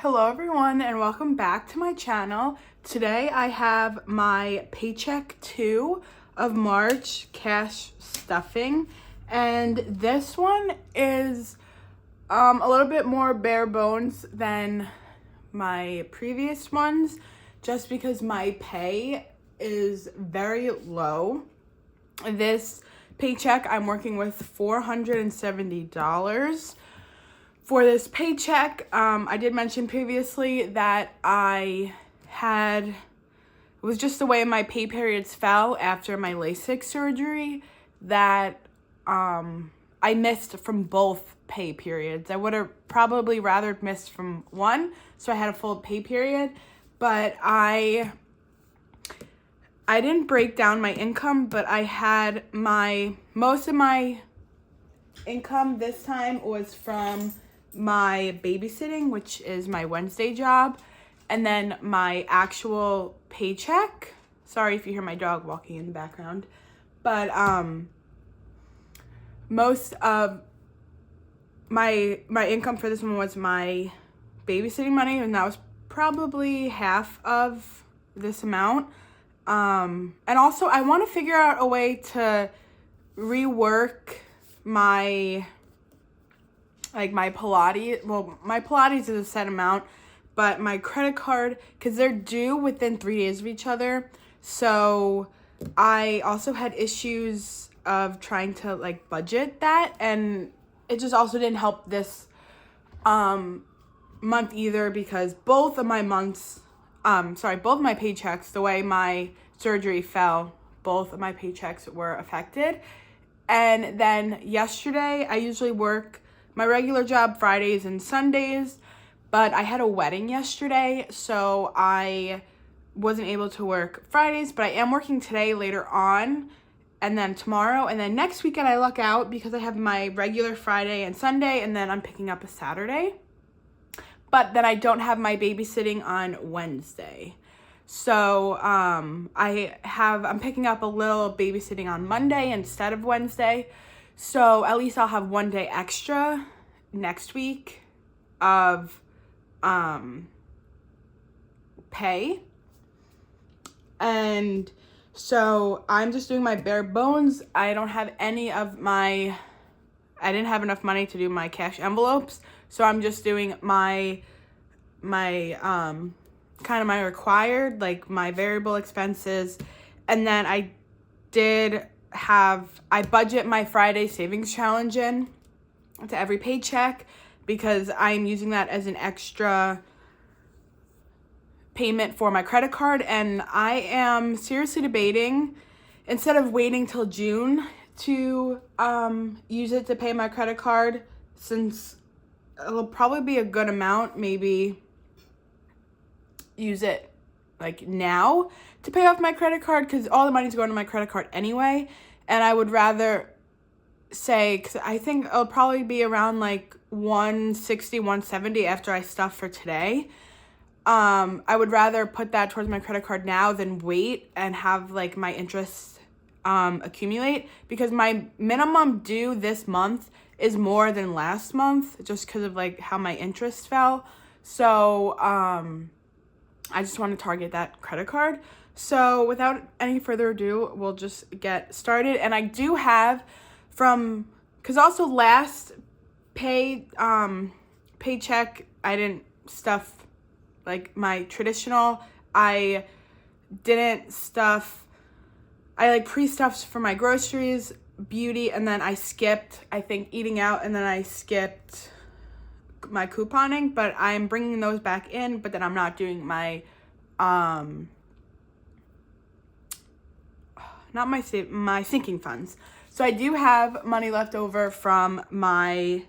Hello everyone and welcome back to my channel. Today I have my Paycheck 2 of March cash stuffing, and this one is a little bit more bare bones than my previous ones just because my pay is very low. This paycheck I'm working with $470 for this paycheck. I did mention previously that it was just the way my pay periods fell after my LASIK surgery that I missed from both pay periods. I would have probably rather missed from one, so I had a full pay period, but I didn't break down my income, but I had most of my income this time was from my babysitting, which is my Wednesday job, and then my actual paycheck. Sorry if you hear my dog walking in the background, but most of my income for this one was my babysitting money, and that was probably half of this amount. And also I want to figure out a way to rework my Pilates. Well, my Pilates is a set amount, but my credit card, because they're due within 3 days of each other. So I also had issues of trying to budget that, and it just also didn't help this month either, because both of my paychecks, the way my surgery fell, both of my paychecks were affected. And then yesterday, I usually work my regular job Fridays and Sundays, but I had a wedding yesterday, so I wasn't able to work Fridays, but I am working today later on, and then tomorrow, and then next weekend I luck out because I have my regular Friday and Sunday, and then I'm picking up a Saturday. But then I don't have my babysitting on Wednesday. So I'm picking up a little babysitting on Monday instead of Wednesday. So at least I'll have one day extra next week of pay. And so I'm just doing my bare bones. I didn't have enough money to do my cash envelopes. So I'm just doing my kind of my required, my variable expenses. And then I budget my Friday savings challenge in to every paycheck because I'm using that as an extra payment for my credit card. And I am seriously debating, instead of waiting till June to use it to pay my credit card, since it'll probably be a good amount, maybe use it now to pay off my credit card, because all the money's going to my credit card anyway. And I would rather say, because I think it'll probably be around $160, $170 after I stuff for today. I would rather put that towards my credit card now than wait and have my interest accumulate, because my minimum due this month is more than last month just because of how my interest fell. So I just want to target that credit card. So without any further ado, we'll just get started. And I do have because also last paycheck, I didn't stuff my traditional. I pre-stuffed for my groceries, beauty, and then I skipped, I think, eating out, and then I skipped my couponing, but I'm bringing those back in, but then I'm not doing my my sinking funds. So I do have money left over from my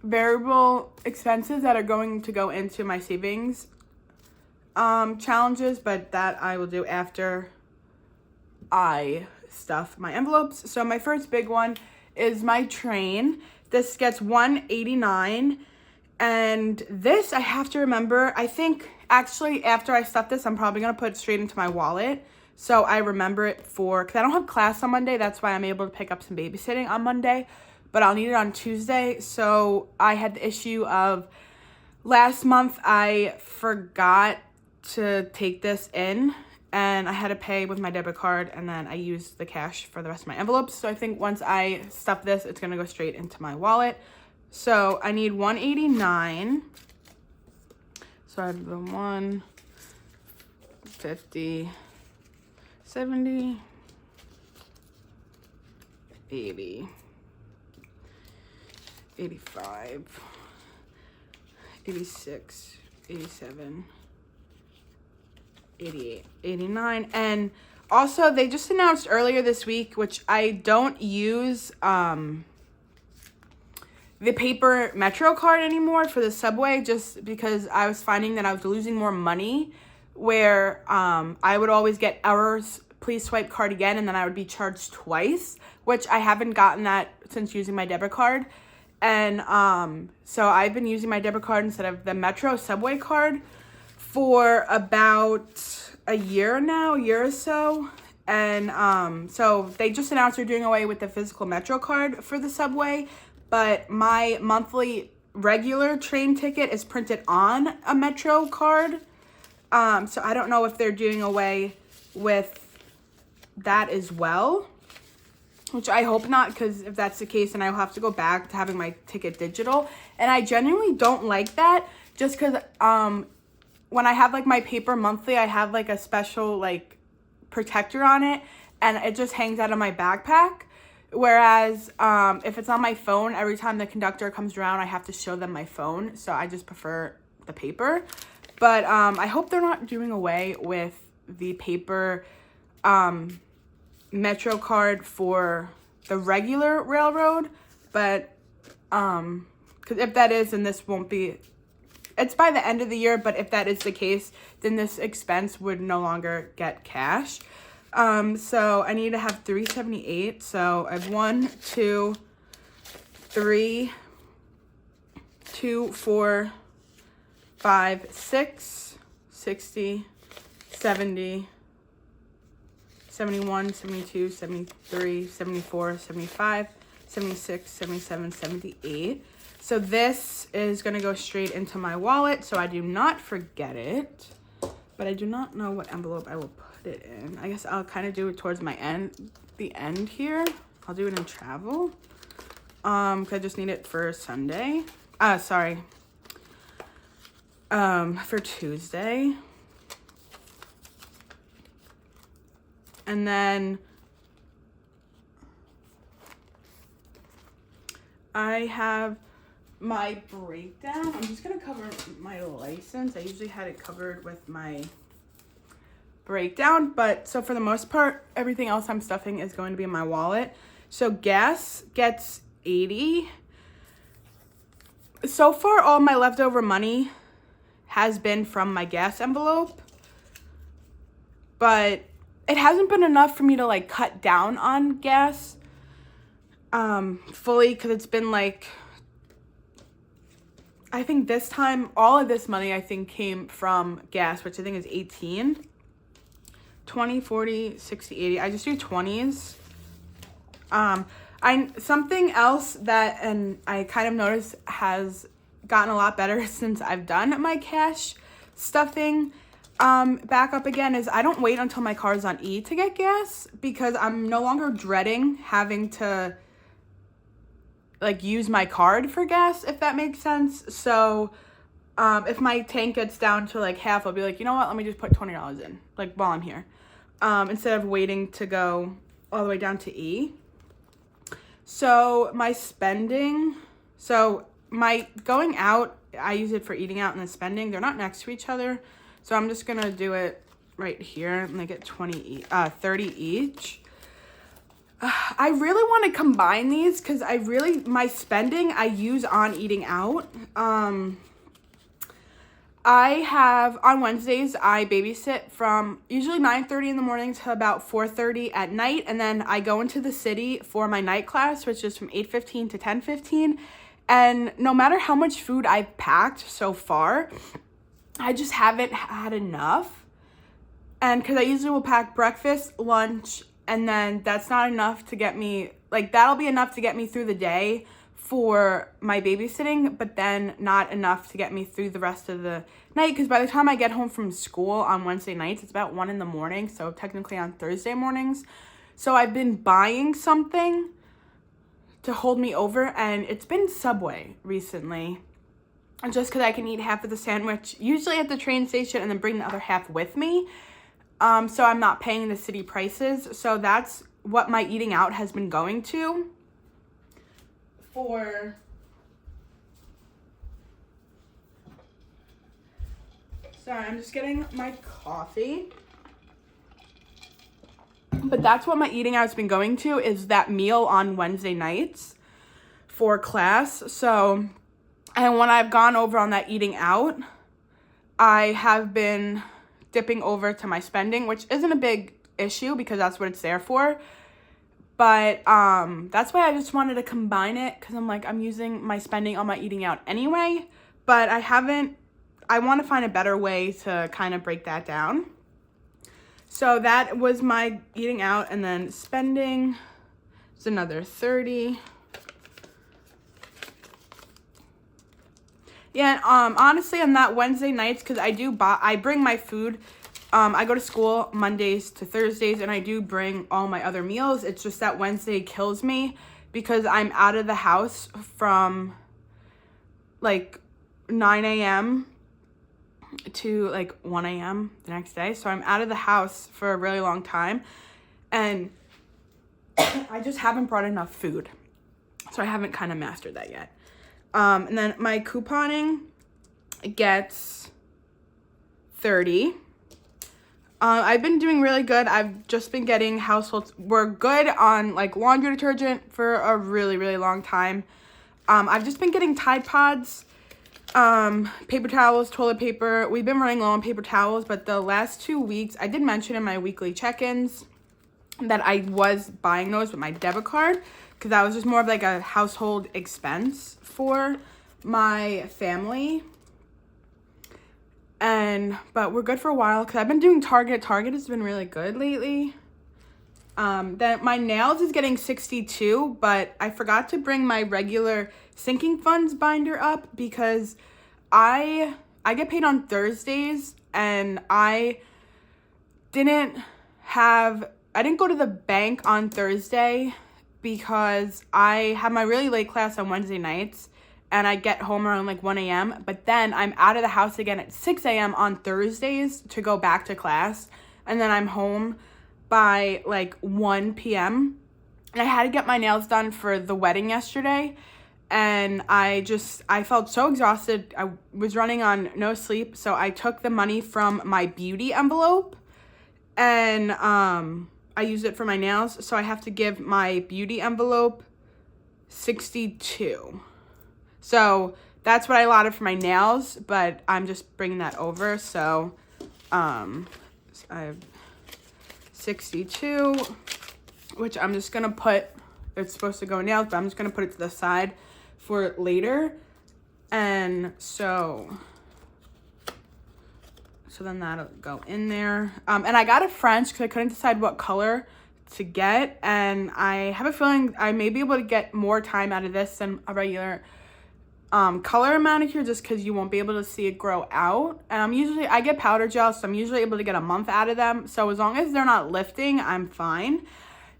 variable expenses that are going to go into my savings challenges, but that I will do after I stuff my envelopes. So my first big one is my train. This gets $189, and this I have to remember. I think actually after I stuff this, I'm probably gonna put it straight into my wallet, so I remember it because I don't have class on Monday. That's why I'm able to pick up some babysitting on Monday, but I'll need it on Tuesday. So I had the issue of last month I forgot to take this in, and I had to pay with my debit card, and then I used the cash for the rest of my envelopes. So I think once I stuff this, it's gonna go straight into my wallet. So I need 189. So I have the 150, 70, 80, 85, 86, 87, 88, 89. And also they just announced earlier this week, which I don't use the paper Metro card anymore for the subway, just because I was finding that I was losing more money, where I would always get errors, please swipe card again, and then I would be charged twice, which I haven't gotten that since using my debit card. And so I've been using my debit card instead of the Metro subway card for about a year now, year or so. And so they just announced they're doing away with the physical Metro card for the subway, but my monthly regular train ticket is printed on a Metro card. So I don't know if they're doing away with that as well, which I hope not, because if that's the case, then I'll have to go back to having my ticket digital. And I genuinely don't like that, just because when I have like my paper monthly, I have like a special like protector on it, and it just hangs out of my backpack. Whereas if it's on my phone, every time the conductor comes around, I have to show them my phone. So I just prefer the paper. But I hope they're not doing away with the paper Metro card for the regular railroad. But because if that is, then this won't be, it's by the end of the year. But if that is the case, then this expense would no longer get cash. So I need to have 378. So I have 1, 2, 3, 2, 4, 5, 6, 60, 70, 71, 72, 73, 74, 75, 76, 77, 78. So this is going to go straight into my wallet, so I do not forget it. But I do not know what envelope I will put it in. I guess I'll kind of do it towards the end here. I'll do it in travel. 'Cause I just need it for Sunday. For Tuesday. And then I have my breakdown. I'm just going to cover my license. I usually had it covered with my breakdown, but so for the most part, everything else I'm stuffing is going to be in my wallet. So gas gets 80. So far, all my leftover money has been from my gas envelope, but it hasn't been enough for me to like cut down on gas fully, because it's been like, I think this time, all of this money, I think, came from gas, which I think is 18. 20, 40, 60, 80. I just do 20s. Something else that, and I kind of noticed has gotten a lot better since I've done my cash stuffing back up again, is I don't wait until my car's on E to get gas, because I'm no longer dreading having to like use my card for gas, if that makes sense. So if my tank gets down to like half, I'll be like, you know what, let me just put $20 in, like while I'm here, instead of waiting to go all the way down to E. So my spending, so my going out, I use it for eating out, and the spending, they're not next to each other. So I'm just gonna do it right here and I get 30 each. I really want to combine these, because my spending I use on eating out. I have, on Wednesdays, I babysit from usually 9:30 in the morning to about 4:30 at night. And then I go into the city for my night class, which is from 8:15 to 10:15. And no matter how much food I've packed so far, I just haven't had enough. And because I usually will pack breakfast, lunch, and then that's not enough to get me, like that'll be enough to get me through the day for my babysitting, but then not enough to get me through the rest of the night, because by the time I get home from school on Wednesday nights, it's about 1 a.m, so technically on Thursday mornings. So I've been buying something to hold me over, and it's been Subway recently, just because I can eat half of the sandwich usually at the train station and then bring the other half with me, so I'm not paying the city prices. So that's what my eating out has been going to. Sorry, I'm just getting my coffee. But that's what my eating out's been going to, is that meal on Wednesday nights for class. So, and when I've gone over on that eating out, I have been dipping over to my spending, which isn't a big issue because that's what it's there for. But that's why I just wanted to combine it, because I'm using my spending on my eating out anyway. But I want to find a better way to kind of break that down. So that was my eating out, and then spending is another 30. Yeah, and honestly, on that Wednesday nights, because I bring my food. I go to school Mondays to Thursdays, and I do bring all my other meals. It's just that Wednesday kills me because I'm out of the house from 9 a.m. to 1 a.m. the next day. So I'm out of the house for a really long time, and I just haven't brought enough food. So I haven't kind of mastered that yet. And then my couponing gets 30. I've been doing really good. I've just been getting households. We're good on laundry detergent for a really, really long time. I've just been getting Tide Pods, paper towels, toilet paper. We've been running low on paper towels, but the last 2 weeks, I did mention in my weekly check-ins that I was buying those with my debit card, because that was just more of a household expense for my family. But we're good for a while, because I've been doing Target. Target has been really good lately. Then my nails is getting 62, but I forgot to bring my regular sinking funds binder up, because I get paid on Thursdays, and I didn't go to the bank on Thursday because I have my really late class on Wednesday nights, and I get home around 1 a.m. But then I'm out of the house again at 6 a.m. on Thursdays to go back to class, and then I'm home by 1 p.m. And I had to get my nails done for the wedding yesterday, and I felt so exhausted. I was running on no sleep, so I took the money from my beauty envelope, and I used it for my nails. So I have to give my beauty envelope 62. So that's what I allotted for my nails, but I'm just bringing that over. So I have 62, which I'm just going to put, it's supposed to go in nails, but I'm just going to put it to the side for later. And so then that'll go in there. And I got a French because I couldn't decide what color to get. And I have a feeling I may be able to get more time out of this than a regular color manicure, just because you won't be able to see it grow out. And I get powder gel, so I'm usually able to get a month out of them. So as long as they're not lifting, I'm fine.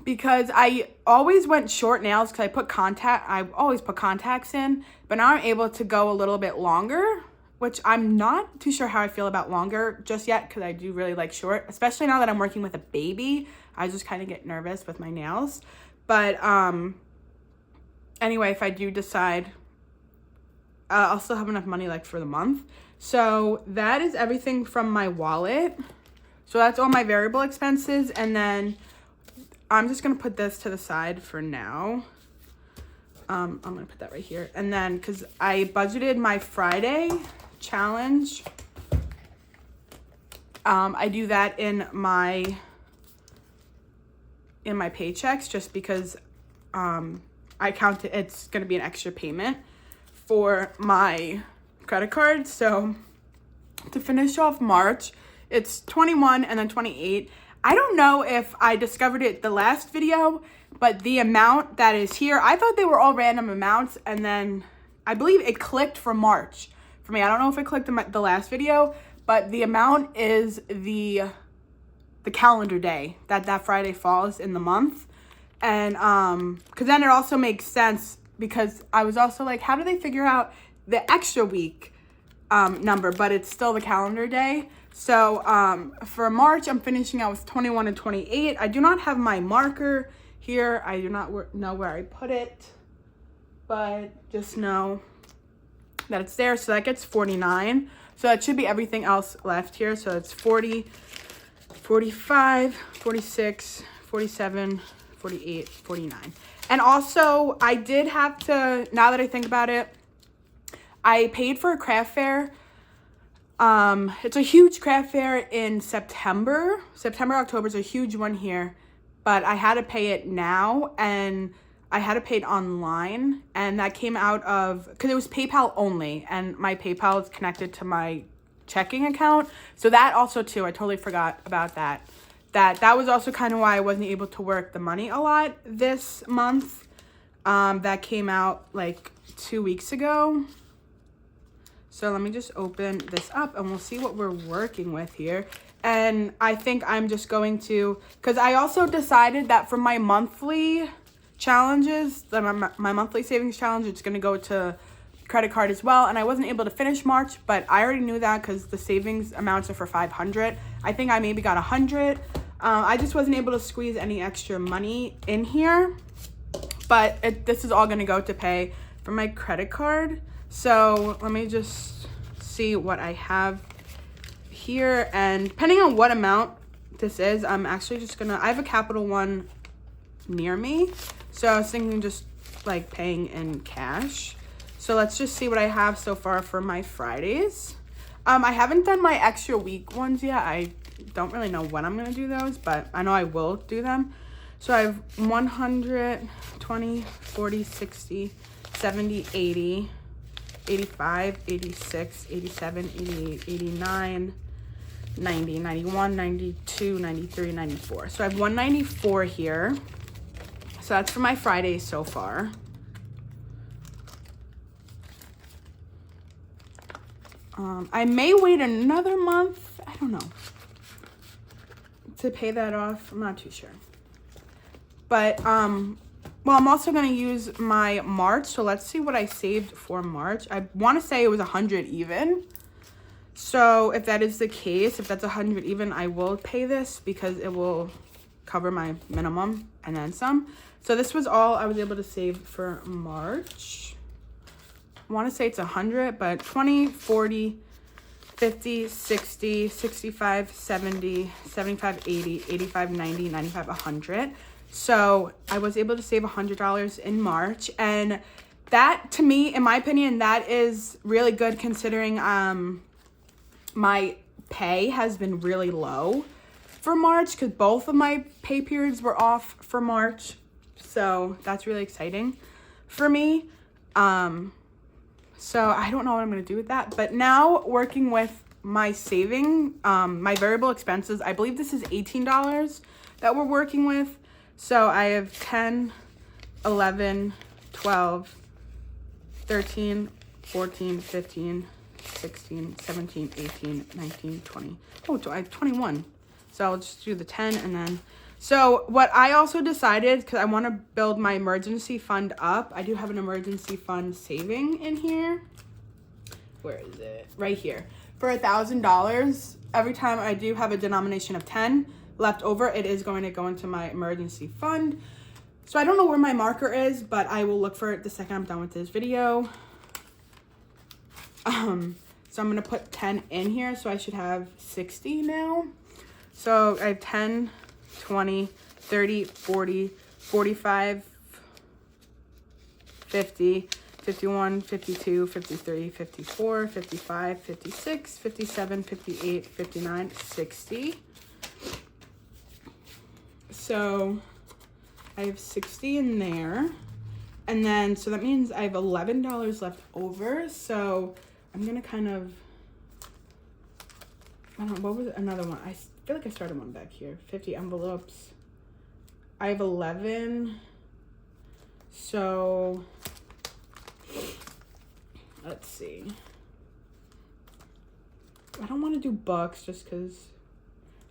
Because I always went short nails because I always put contacts in, but now I'm able to go a little bit longer, which I'm not too sure how I feel about longer just yet, because I do really like short, especially now that I'm working with a baby. I just kind of get nervous with my nails. But anyway, if I do decide, I'll still have enough money for the month. So that is everything from my wallet. So that's all my variable expenses, and then I'm just going to put this to the side for now. I'm going to put that right here. And then, because I budgeted my Friday challenge, I do that in my paychecks, just because I count it's going to be an extra payment for my credit card. So to finish off March, it's 21 and then 28. I don't know if I discovered it the last video, but the amount that is here, I thought they were all random amounts, and then I believe it clicked for March for me. I don't know if it clicked in the last video, but the amount is the calendar day that Friday falls in the month. And because then it also makes sense, because I was also like, how do they figure out the extra week number, but it's still the calendar day. So for March, I'm finishing out with 21 and 28. I do not have my marker here. I do not know where I put it, but just know that it's there. So that gets 49. So that should be everything else left here. So it's 40, 45, 46, 47, 48, 49. And also, I did have to, now that I think about it, I paid for a craft fair. It's a huge craft fair in September. October is a huge one here. But I had to pay it now, and I had to pay it online. And that came out of, because it was PayPal only, and my PayPal is connected to my checking account. So that also too, I totally forgot about that. That was also kind of why I wasn't able to work the money a lot this month. That came out like 2 weeks ago. So let me just open this up and we'll see what we're working with here. And I think I'm just going to, because I also decided that for my monthly challenges, my monthly savings challenge, it's going to go to credit card as well. And I wasn't able to finish March, but I already knew that because the savings amounts are for 500. I think I maybe got 100. I just wasn't able to squeeze any extra money in here, but this is all going to go to pay for my credit card. So let me just see what I have here, and depending on what amount this is, I'm actually just gonna, I have a Capital One near me, so I was thinking just like paying in cash. So let's just see what I have so far for my Fridays. I haven't done my extra week ones yet. I don't really know when I'm gonna do those, but I know I will do them. So I have 100, 20, 40, 60, 70, 80, 85, 86, 87, 88, 89, 90, 91, 92, 93, 94. So I have 194 here. So that's for my Fridays so far. I may wait another month, I don't know, to pay that off. I'm not too sure. But, well, I'm also going to use my March. So let's see what I saved for March. I want to say it was 100 even. So if that is the case, if that's 100 even, I will pay this because it will cover my minimum and then some. So this was all I was able to save for March. I want to say it's 100, but 20, 40, 50, 60, 65, 70, 75, 80, 85, 90, 95, 100. So I was able to save $100 in March. And that, to me, in my opinion, that is really good considering my pay has been really low for March because both of my pay periods were off for March. So that's really exciting for me. So I don't know what I'm going to do with that. But now working with my saving, my variable expenses, I believe this is $18 that we're working with. So I have 10, 11, 12, 13, 14, 15, 16, 17, 18, 19, 20. Oh, I have 21. So I'll just do the 10 and then. So what I also decided, because I want to build my emergency fund up. I do have an emergency fund saving in here. Where is it? Right here. For $1,000, every time I do have a denomination of 10 left over, it is going to go into my emergency fund. So I don't know where my marker is, but I will look for it the second I'm done with this video. So I'm going to put 10 in here, so I should have 60 now. So I have 10, 20, 30, 40, 45, 50, 51, 52, 53, 54, 55, 56, 57, 58, 59, 60. So I have 60 in there. And then, so that means I have $11 left over. So I'm going to kind of, I don't know, what was another one? feel like I started one back here. 50 envelopes. I have 11. So let's see. I don't want to do bucks just because,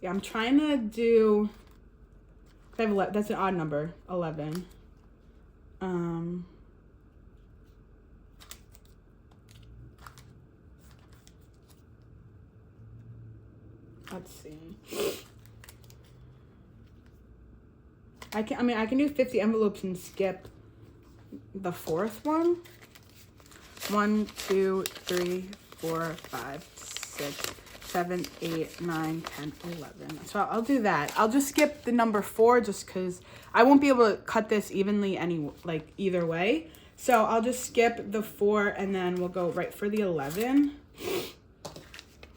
yeah, I'm trying to do, I have that's an odd number, 11. Let's see. I can do 50 envelopes and skip the fourth one. 1, 2, 3, 4, 5, 6, 7, 8, 9, 10, 11. So I'll do that. I'll just skip the number 4 just because I won't be able to cut this evenly either way. So I'll just skip the 4 and then we'll go right for the 11.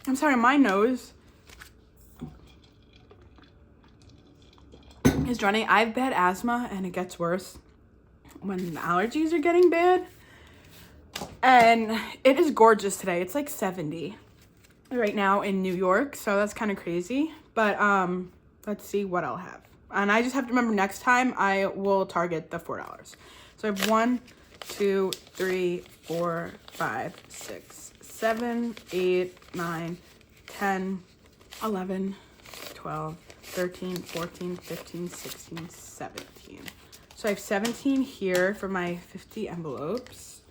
I'm sorry, my nose is running. I've bad asthma and it gets worse when the allergies are getting bad. And it is gorgeous today. It's like 70 right now in New York, so that's kind of crazy. But let's see what I'll have. And I just have to remember next time I will target the $4. So I have 1, 2, 3, 4, 5, 6, 7, 8, 9, 10, 11, 12, 13, 14, 15, 16, 17. So I have 17 here for my 50 envelopes.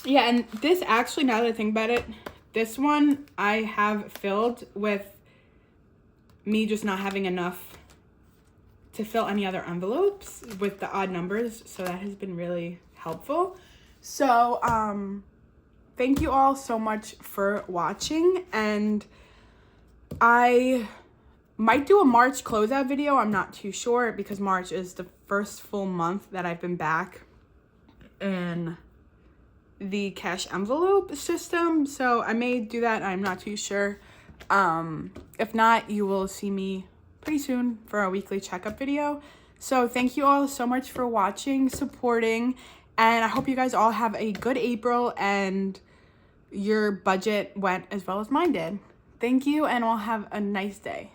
Yeah, and this actually, now that I think about it, this one I have filled with me just not having enough to fill any other envelopes with the odd numbers. So that has been really helpful. So, thank you all so much for watching, and I might do a March closeout video. I'm not too sure because March is the first full month that I've been back in the cash envelope system. So I may do that. I'm not too sure. If not, you will see me pretty soon for a weekly checkup video. So thank you all so much for watching, supporting, and I hope you guys all have a good April and your budget went as well as mine did. Thank you, and I'll have a nice day.